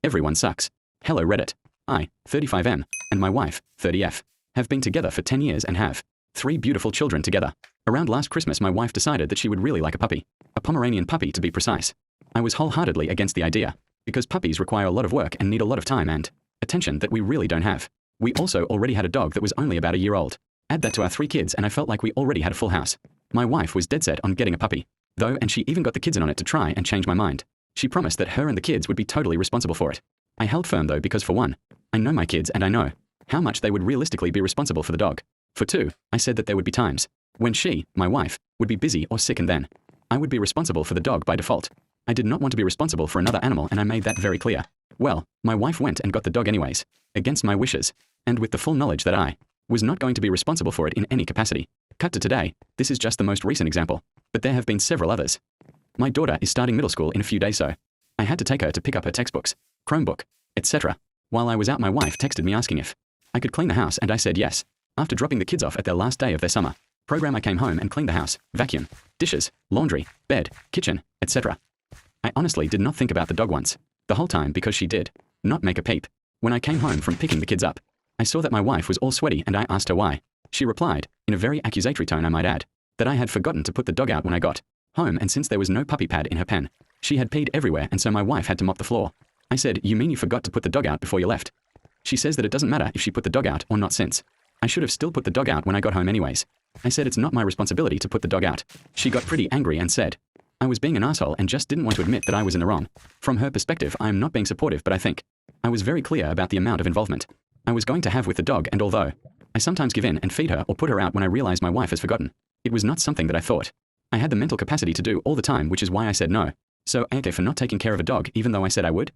Everyone sucks. Hello Reddit. I, 35M, and my wife, 30F, have been together for 10 years and have 3 beautiful children together. Around last Christmas my wife decided that she would really like a puppy. A Pomeranian puppy to be precise. I was wholeheartedly against the idea, because puppies require a lot of work and need a lot of time and attention that we really don't have. We also already had a dog that was only about a year old. Add that to our 3 kids and I felt like we already had a full house. My wife was dead set on getting a puppy, though, and she even got the kids in on it to try and change my mind. She promised that her and the kids would be totally responsible for it. I held firm though because for one, I know my kids and I know how much they would realistically be responsible for the dog. For 2, I said that there would be times when she, my wife, would be busy or sick and then I would be responsible for the dog by default. I did not want to be responsible for another animal and I made that very clear. Well, my wife went and got the dog anyways, against my wishes, and with the full knowledge that I was not going to be responsible for it in any capacity. Cut to today, this is just the most recent example, but there have been several others. My daughter is starting middle school in a few days, so I had to take her to pick up her textbooks, Chromebook, etc. While I was out, my wife texted me asking if I could clean the house and I said yes. After dropping the kids off at their last day of their summer program, I came home and cleaned the house, vacuum, dishes, laundry, bed, kitchen, etc. I honestly did not think about the dog once, the whole time, because she did not make a peep. When I came home from picking the kids up, I saw that my wife was all sweaty and I asked her why. She replied, in a very accusatory tone I might add, that I had forgotten to put the dog out when I got home, and since there was no puppy pad in her pen, she had peed everywhere and so my wife had to mop the floor. I said, you mean you forgot to put the dog out before you left? She says that it doesn't matter if she put the dog out or not, since I should have still put the dog out when I got home anyways. I said it's not my responsibility to put the dog out. She got pretty angry and said I was being an asshole and just didn't want to admit that I was in the wrong. From her perspective, I am not being supportive, but I think I was very clear about the amount of involvement I was going to have with the dog, and although I sometimes give in and feed her or put her out when I realize my wife has forgotten, it was not something that I thought I had the mental capacity to do all the time, which is why I said no. So, okay for not taking care of a dog even though I said I would?